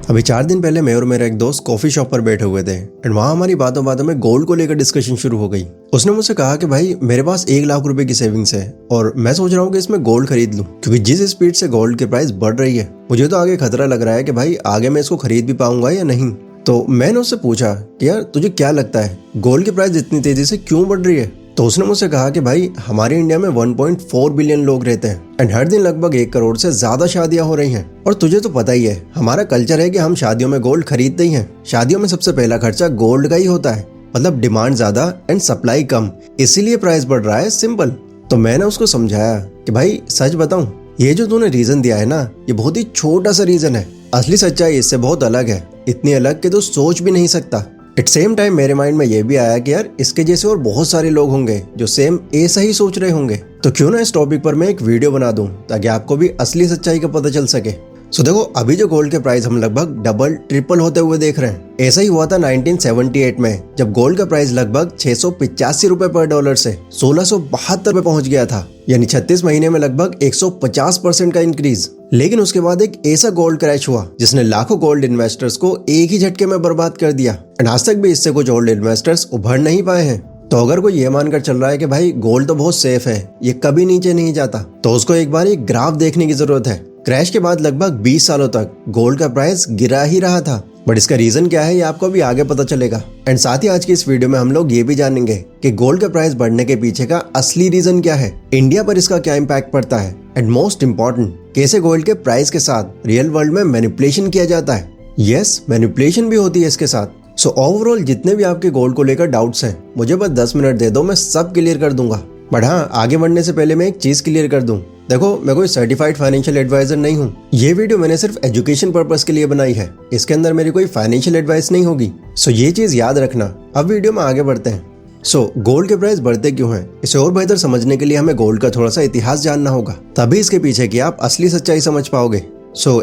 अभी 4 दिन पहले मैं और मेरा एक दोस्त कॉफी शॉप पर बैठे हुए थे एंड वहाँ हमारी बातों बातों में गोल्ड को लेकर डिस्कशन शुरू हो गई। उसने मुझसे कहा कि भाई मेरे पास 1 लाख रुपए की सेविंग्स है और मैं सोच रहा हूँ कि इसमें गोल्ड खरीद लूँ, क्योंकि जिस स्पीड से गोल्ड की प्राइस बढ़ रही है मुझे तो आगे खतरा लग रहा है कि भाई आगे मैं इसको खरीद भी पाऊंगा या नहीं। तो मैंने उससे पूछा कि यार तुझे क्या लगता है गोल्ड की प्राइस इतनी तेजी से क्यों बढ़ रही है। तो उसने मुझसे कहा कि भाई हमारे इंडिया में 1.4 बिलियन लोग रहते हैं एंड हर दिन लगभग 1 करोड़ से ज्यादा शादियां हो रही हैं। और तुझे तो पता ही है हमारा कल्चर है कि हम शादियों में गोल्ड खरीदते ही हैं। शादियों में सबसे पहला खर्चा गोल्ड का ही होता है, मतलब डिमांड ज्यादा एंड सप्लाई कम, इसीलिए प्राइस बढ़ रहा है, सिंपल। तो मैंने उसको समझाया कि भाई सच बताऊं, ये जो तूने रीजन दिया है ना ये बहुत ही छोटा सा रीजन है, असली सच्चाई इससे बहुत अलग है, इतनी अलग कि तू सोच भी नहीं सकता। एट सेम टाइम मेरे माइंड में ये भी आया कि यार इसके जैसे और बहुत सारे लोग होंगे जो सेम ऐसा ही सोच रहे होंगे। तो क्यों ना इस टॉपिक पर मैं एक वीडियो बना दूं ताकि आपको भी असली सच्चाई का पता चल सके। सो देखो, अभी जो गोल्ड के प्राइस हम लगभग डबल ट्रिपल होते हुए देख रहे हैं, ऐसा ही हुआ था 1978 में जब गोल्ड का प्राइस लगभग 685 रुपए पर डॉलर से 1672 पे पहुंच गया था, यानी 36 महीने में लगभग 150% का इंक्रीज। लेकिन उसके बाद एक ऐसा गोल्ड क्रैश हुआ जिसने लाखों गोल्ड इन्वेस्टर्स को एक ही झटके में बर्बाद कर दिया एंड आज तक भी इससे कुछ गोल्ड इन्वेस्टर्स उभर नहीं पाए हैं। तो अगर कोई ये मानकर चल रहा है कि भाई गोल्ड तो बहुत सेफ है, ये कभी नीचे नहीं जाता, तो उसको एक बार एक ग्राफ देखने की जरूरत है। क्रैश के बाद लगभग 20 सालों तक गोल्ड का प्राइस गिरा ही रहा था, बट इसका रीजन क्या है ये आपको भी आगे पता चलेगा। एंड साथ ही आज की इस वीडियो में हम लोग ये भी जानेंगे कि गोल्ड का प्राइस बढ़ने के पीछे का असली रीजन क्या है, इंडिया पर इसका क्या इम्पैक्ट पड़ता है, एंड मोस्ट इम्पोर्टेंट कैसे गोल्ड के प्राइस के साथ रियल वर्ल्ड में मैनिपुलेशन किया जाता है। यस, मैनिपुलेशन भी होती है इसके साथ। सो ओवरऑल जितने भी आपके गोल्ड को लेकर डाउट्स हैं मुझे बस 10 मिनट दे दो, मैं सब क्लियर कर दूंगा। बट हाँ, आगे बढ़ने से पहले मैं एक चीज क्लियर कर दूं, देखो मैं कोई सर्टिफाइड फाइनेंशियल एडवाइजर नहीं हूँ। ये वीडियो मैंने सिर्फ एजुकेशन पर्पस के लिए बनाई है, इसके अंदर मेरी कोई फाइनेंशियल एडवाइस नहीं होगी। सो ये चीज याद रखना। अब वीडियो में आगे बढ़ते हैं। गोल्ड के प्राइस बढ़ते क्यों हैं, इसे और बेहतर समझने के लिए हमें गोल्ड का थोड़ा सा इतिहास जानना होगा, तभी इसके पीछे की आप असली सच्चाई समझ पाओगे।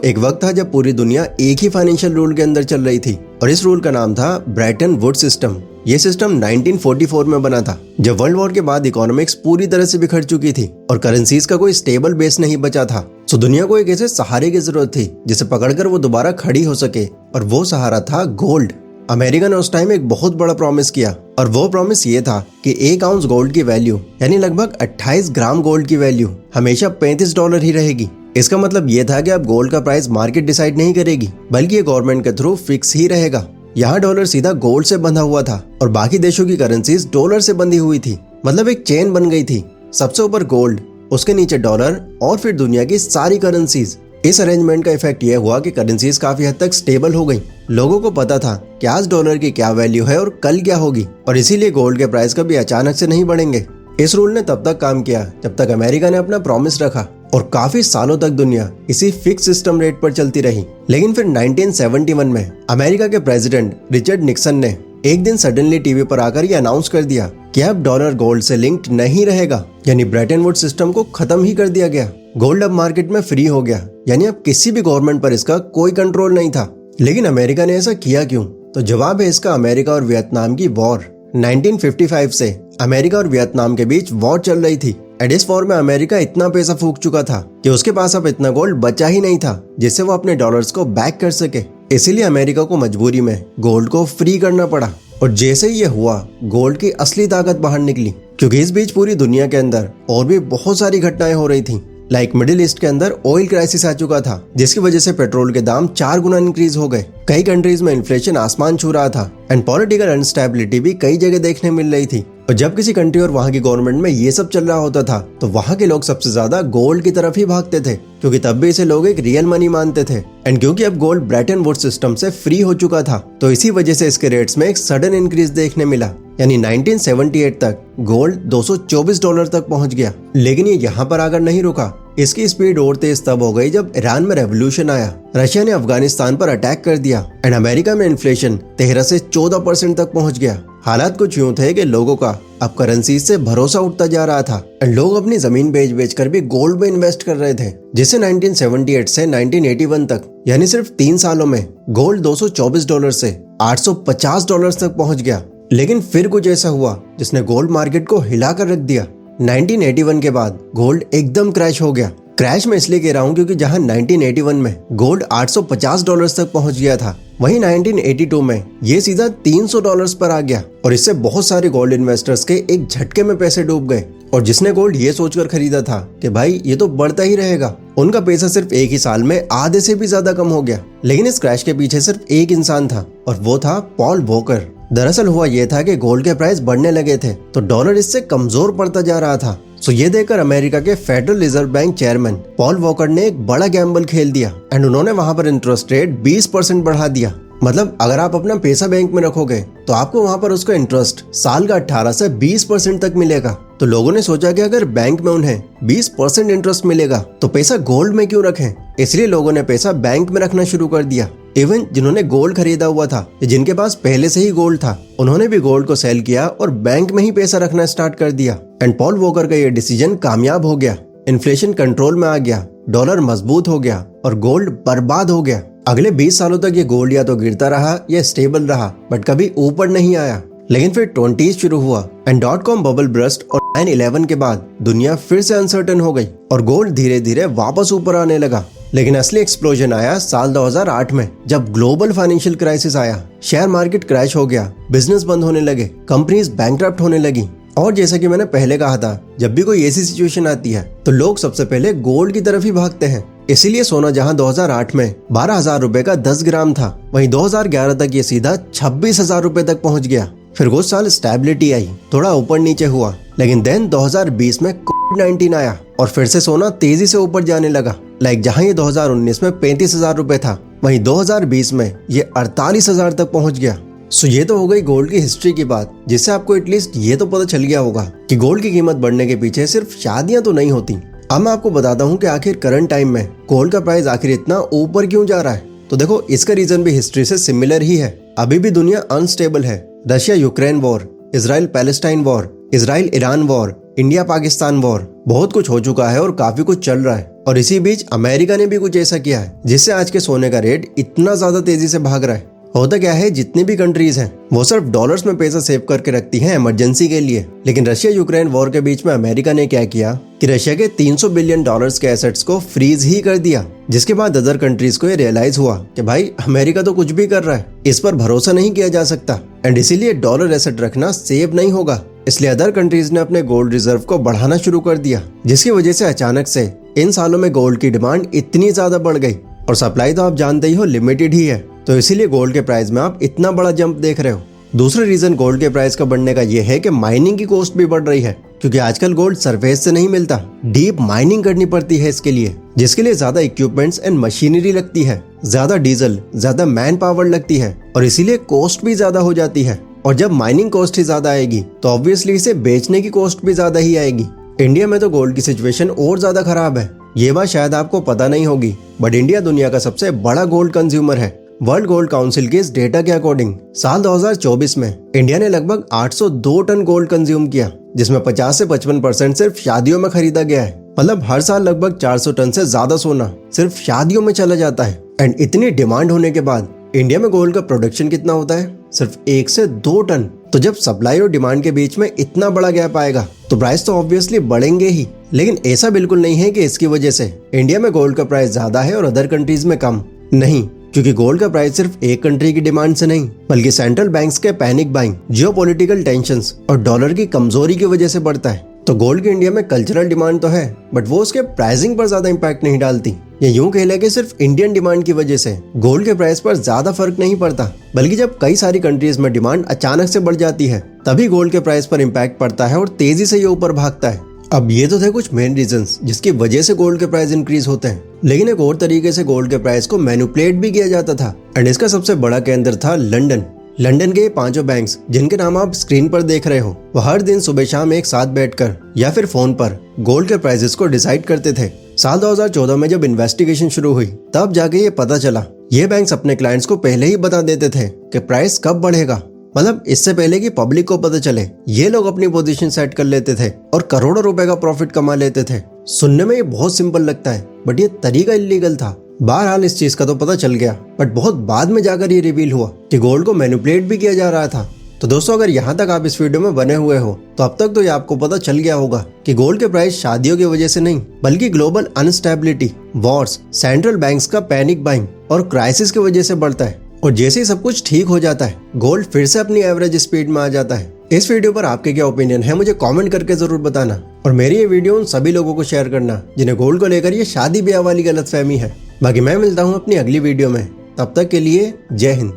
एक वक्त था जब पूरी दुनिया एक ही फाइनेंशियल रूल के अंदर चल रही थी और इस रूल का नाम था ब्रेटन वुड्स सिस्टम। ये सिस्टम 1944 में बना था, जब वर्ल्ड वॉर के बाद इकोनॉमिक्स पूरी तरह से बिखर चुकी थी और करेंसीज का कोई स्टेबल बेस नहीं बचा था। दुनिया को एक ऐसे सहारे की जरूरत थी जिसे पकड़कर वो दोबारा खड़ी हो सके, और वो सहारा था गोल्ड। अमेरिका ने उस टाइम एक बहुत बड़ा प्रॉमिस किया और वो प्रॉमिस ये था कि 1 आउंस गोल्ड की वैल्यू यानी लगभग 28 ग्राम गोल्ड की वैल्यू हमेशा $35 ही रहेगी। इसका मतलब ये था कि अब गोल्ड का प्राइस मार्केट डिसाइड नहीं करेगी, बल्कि ये गवर्नमेंट के थ्रू फिक्स ही रहेगा। यहाँ डॉलर सीधा गोल्ड से बंधा हुआ था और बाकी देशों की करेंसीज डॉलर से बंधी हुई थी, मतलब एक चेन बन गई थी। सबसे ऊपर गोल्ड, उसके नीचे डॉलर और फिर दुनिया की सारी करेंसीज। इस अरेंजमेंट का इफेक्ट यह हुआ कि करेंसीज काफी हद तक स्टेबल हो गई। लोगों को पता था कि आज डॉलर की क्या वैल्यू है और कल क्या होगी, और इसीलिए गोल्ड के प्राइस कभी अचानक से नहीं बढ़ेंगे। इस रूल ने तब तक काम किया जब तक अमेरिका ने अपना प्रॉमिस रखा, और काफी सालों तक दुनिया इसी फिक्स सिस्टम रेट पर चलती रही। लेकिन फिर 1971 में अमेरिका के प्रेसिडेंट रिचर्ड निक्सन ने एक दिन सडनली टीवी पर आकर ये अनाउंस कर दिया कि अब डॉलर गोल्ड से लिंक्ड नहीं रहेगा, यानी ब्रेटन वुड्स सिस्टम को खत्म ही कर दिया गया। गोल्ड अब मार्केट में फ्री हो गया, यानी अब किसी भी गवर्नमेंट पर इसका कोई कंट्रोल नहीं था। लेकिन अमेरिका ने ऐसा किया क्यों? तो जवाब है इसका अमेरिका और वियतनाम की वॉर। 1955 से अमेरिका और वियतनाम के बीच वॉर चल रही थी एंड इस वॉर में अमेरिका इतना पैसा फूंक चुका था कि उसके पास अब इतना गोल्ड बचा ही नहीं था जिससे वो अपने डॉलर्स को बैक कर सके। इसीलिए अमेरिका को मजबूरी में गोल्ड को फ्री करना पड़ा, और जैसे ही ये हुआ गोल्ड की असली ताकत बाहर निकली, क्योंकि इस बीच पूरी दुनिया के अंदर और भी बहुत सारी घटनाएं हो रही थी। लाइक मिडिल ईस्ट के अंदर ऑयल क्राइसिस आ चुका था, जिसकी वजह से पेट्रोल के दाम 4 गुना इंक्रीज हो गए। कई कंट्रीज में इन्फ्लेशन आसमान छू रहा था एंड पॉलिटिकल अनस्टेबिलिटी भी कई जगह देखने मिल रही थी। और जब किसी कंट्री और वहां की गवर्नमेंट में ये सब चल रहा होता था तो वहां के लोग सबसे ज्यादा गोल्ड की तरफ ही भागते थे, क्योंकि तब भी इसे लोग एक रियल मनी मानते थे। एंड क्योंकि अब गोल्ड ब्रेटन वुड्स सिस्टम से फ्री हो चुका था तो इसी वजह से इसके रेट्स में एक सडन इंक्रीज देखने मिला, यानी 1978 तक गोल्ड $224 तक पहुंच गया। लेकिन ये यहाँ पर आकर नहीं रुका, इसकी स्पीड और तेज तब हो गई जब ईरान में रेवोल्यूशन आया, रशिया ने अफगानिस्तान पर अटैक कर दिया एंड अमेरिका में इन्फ्लेशन 13 से 14% तक पहुंच गया। हालात कुछ यूं थे कि लोगों का अब करेंसीज से भरोसा उठता जा रहा था एंड लोग अपनी जमीन बेच कर भी गोल्ड में इन्वेस्ट कर रहे थे, जिससे 1978 से 1981 तक यानी सिर्फ 3 सालों में गोल्ड $224 से $850 तक पहुंच गया। लेकिन फिर कुछ ऐसा हुआ जिसने गोल्ड मार्केट को हिला कर रख दिया। 1981 के बाद गोल्ड एकदम क्रैश हो गया। क्रैश में इसलिए कह रहा हूँ क्योंकि जहां 1981 में गोल्ड $850 तक पहुंच गया था, वहीं 1982 में ये सीधा $300 पर आ गया और इससे बहुत सारे गोल्ड इन्वेस्टर्स के एक झटके में पैसे डूब गए। और जिसने गोल्ड ये सोचकर खरीदा था कि भाई ये तो बढ़ता ही रहेगा, उनका पैसा सिर्फ एक ही साल में आधे से भी ज्यादा कम हो गया। लेकिन इस क्रैश के पीछे सिर्फ एक इंसान था और वो था पॉल वॉकर। दरअसल हुआ ये था कि गोल्ड के प्राइस बढ़ने लगे थे तो डॉलर इससे कमजोर पड़ता जा रहा था। सो ये देखकर अमेरिका के federal reserve bank chairman Paul walker ने एक बड़ा गैम्बल खेल दिया एंड उन्होंने वहां पर इंटरेस्ट रेट 20% बढ़ा दिया। मतलब अगर आप अपना पैसा बैंक में रखोगे तो आपको वहां पर उसका इंटरेस्ट साल का 18 से 20% तक मिलेगा। तो लोगों ने सोचा कि अगर बैंक में उन्हें 20% इंटरेस्ट मिलेगा तो पैसा गोल्ड में क्यों रखें, इसलिए लोगों ने पैसा बैंक में रखना शुरू कर दिया। इवन जिन्होंने गोल्ड खरीदा हुआ था, जिनके पास पहले से ही गोल्ड था, उन्होंने भी गोल्ड को सेल किया और बैंक में ही पैसा रखना स्टार्ट कर दिया। एंड पॉल वॉकर का ये डिसीजन कामयाब हो गया। इन्फ्लेशन कंट्रोल में आ गया, डॉलर मजबूत हो गया और गोल्ड बर्बाद हो गया। अगले 20 सालों तक ये गोल्ड या तो गिरता रहा या स्टेबल रहा, बट कभी ऊपर नहीं आया। लेकिन फिर 20s शुरू हुआ एंड .com बबल बर्स्ट और 9/11 के बाद दुनिया फिर से अनसर्टेन हो गई और गोल्ड धीरे धीरे वापस ऊपर आने लगा। लेकिन असली एक्सप्लोजन आया साल 2008 में, जब ग्लोबल फाइनेंशियल क्राइसिस आया। शेयर मार्केट क्रैश हो गया, बिजनेस बंद होने लगे, कंपनीज बैंकरप्ट होने लगी। और जैसा कि मैंने पहले कहा था, जब भी कोई ऐसी सिचुएशन आती है तो लोग सबसे पहले गोल्ड की तरफ ही भागते हैं। इसीलिए सोना जहां 2008 में 12,000 रुपए का 10 ग्राम था, वहीं 2011 तक ये सीधा 26,000 रुपए तक पहुंच गया। फिर कुछ साल स्टेबिलिटी आई, थोड़ा ऊपर नीचे हुआ, लेकिन देन 2020 में कोविड-19 आया और फिर से सोना तेजी से ऊपर जाने लगा। जहां ये 2019 में 35,000 रुपए था, वहीं 2020 में ये 48,000 तक पहुंच गया। सो ये तो हो गई गोल्ड की हिस्ट्री की बात, जिससे आपको एटलीस्ट ये तो पता चल गया होगा कि गोल्ड की कीमत बढ़ने के पीछे सिर्फ शादियां तो नहीं होती। अब मैं आपको बताता हूँ कि आखिर करंट टाइम में गोल्ड का प्राइस आखिर इतना ऊपर क्यों जा रहा है। तो देखो, इसका रीजन भी हिस्ट्री से सिमिलर ही है। अभी भी दुनिया अनस्टेबल है। Russia Ukraine war, Israel Palestine war, Israel Iran war, India Pakistan war, बहुत कुछ हो चुका है और काफी कुछ चल रहा है। और इसी बीच अमेरिका ने भी कुछ ऐसा किया है जिससे आज के सोने का रेट इतना ज्यादा तेजी से भाग रहा है। होता क्या है, जितनी भी कंट्रीज हैं वो सिर्फ डॉलर्स में पैसा सेव करके रखती हैं इमरजेंसी के लिए। लेकिन रशिया यूक्रेन वॉर के बीच में अमेरिका ने क्या किया कि रशिया के $300 बिलियन के एसेट्स को फ्रीज ही कर दिया, जिसके बाद अदर कंट्रीज को ये रियलाइज हुआ कि भाई अमेरिका तो कुछ भी कर रहा है, इस पर भरोसा नहीं किया जा सकता एंड इसीलिए डॉलर एसेट रखना सेव नहीं होगा। इसलिए अदर कंट्रीज ने अपने गोल्ड रिजर्व को बढ़ाना शुरू कर दिया, जिसकी वजह से अचानक से इन सालों में गोल्ड की डिमांड इतनी ज्यादा बढ़ गई और सप्लाई तो आप जानते ही हो लिमिटेड ही है। तो इसीलिए गोल्ड के प्राइस में आप इतना बड़ा जंप देख रहे हो। दूसरा रीजन गोल्ड के प्राइस का बढ़ने का यह है कि माइनिंग की कॉस्ट भी बढ़ रही है, क्योंकि आजकल गोल्ड सरफेस से नहीं मिलता, डीप माइनिंग करनी पड़ती है इसके लिए, जिसके लिए ज्यादा इक्विपमेंट्स एंड मशीनरी लगती है, ज्यादा डीजल, ज्यादा मैन पावर लगती है और इसीलिए कॉस्ट भी ज्यादा हो जाती है। और जब माइनिंग कॉस्ट ही ज्यादा आएगी तो ऑब्वियसली इसे बेचने की कॉस्ट भी ज्यादा ही आएगी। इंडिया में तो गोल्ड की सिचुएशन और ज्यादा खराब है। ये बात शायद आपको पता नहीं होगी, बट इंडिया दुनिया का सबसे बड़ा गोल्ड कंज्यूमर है। वर्ल्ड गोल्ड काउंसिल के इस डेटा के अकॉर्डिंग साल 2024 में इंडिया ने लगभग 802 टन गोल्ड कंज्यूम किया, जिसमें 50 से 55% सिर्फ शादियों में खरीदा गया है। मतलब हर साल लगभग 400 टन से ज्यादा सोना सिर्फ शादियों में चला जाता है। एंड इतनी डिमांड होने के बाद इंडिया में गोल्ड का प्रोडक्शन कितना होता है? सिर्फ 1 से 2 टन। तो जब सप्लाई और डिमांड के बीच में इतना बड़ा गैप आएगा तो प्राइस तो ऑब्वियसली बढ़ेंगे ही। लेकिन ऐसा बिल्कुल नहीं है कि इसकी वजह से इंडिया में गोल्ड का प्राइस ज्यादा है और अदर कंट्रीज में कम। नहीं, क्योंकि गोल्ड का प्राइस सिर्फ एक कंट्री की डिमांड से नहीं, बल्कि सेंट्रल बैंक्स के पैनिक बाइंग, जियोपॉलिटिकल टेंशंस और डॉलर की कमजोरी की वजह से बढ़ता है। तो गोल्ड की इंडिया में कल्चरल डिमांड तो है, बट वो उसके प्राइसिंग पर ज्यादा इंपैक्ट नहीं डालती। ये यूं कह ले कि सिर्फ इंडियन डिमांड की वजह से गोल्ड के प्राइस पर ज्यादा फर्क नहीं पड़ता, बल्कि जब कई सारी कंट्रीज में डिमांड अचानक से बढ़ जाती है तभी गोल्ड के प्राइस पर इंपैक्ट पड़ता है और तेजी से ये ऊपर भागता है। अब ये तो थे कुछ मेन रीजंस जिसकी वजह से गोल्ड के प्राइस इंक्रीज होते हैं, लेकिन एक और तरीके से गोल्ड के प्राइस को मैनिपुलेट भी किया जाता था एंड इसका सबसे बड़ा केंद्र था लंदन। लंदन के 5 बैंक्स, जिनके नाम आप स्क्रीन पर देख रहे हो, वो हर दिन सुबह शाम एक साथ बैठकर या फिर फोन पर गोल्ड के प्राइसेस को डिसाइड करते थे। साल 2014 में जब इन्वेस्टिगेशन शुरू हुई तब जाके ये पता चला, ये बैंक्स अपने क्लाइंट्स को पहले ही बता देते थे कि प्राइस कब बढ़ेगा। मतलब इससे पहले कि पब्लिक को पता चले ये लोग अपनी पोजीशन सेट कर लेते थे और करोड़ों रुपए का प्रॉफिट कमा लेते थे। सुनने में ये बहुत सिंपल लगता है, बट ये तरीका इलीगल था। बहरहाल इस चीज का तो पता चल गया, बट बहुत बाद में जाकर ये रिवील हुआ कि गोल्ड को मैनिपुलेट भी किया जा रहा था। तो दोस्तों अगर यहाँ तक आप इस वीडियो में बने हुए हो तो अब तक तो ये आपको पता चल गया होगा कि गोल्ड के प्राइस शादियों की वजह से नहीं बल्कि global instability, wars, central banks का पैनिक बाइंग और क्राइसिस की वजह से बढ़ता है। और जैसे ही सब कुछ ठीक हो जाता है गोल्ड फिर से अपनी एवरेज स्पीड में आ जाता है। इस वीडियो पर आपके क्या ओपिनियन है मुझे कमेंट करके जरूर बताना और मेरी ये वीडियो उन सभी लोगों को शेयर करना जिन्हें गोल्ड को लेकर ये शादी ब्याह वाली गलतफहमी है। बाकी मैं मिलता हूँ अपनी अगली वीडियो में, तब तक के लिए जय हिंद।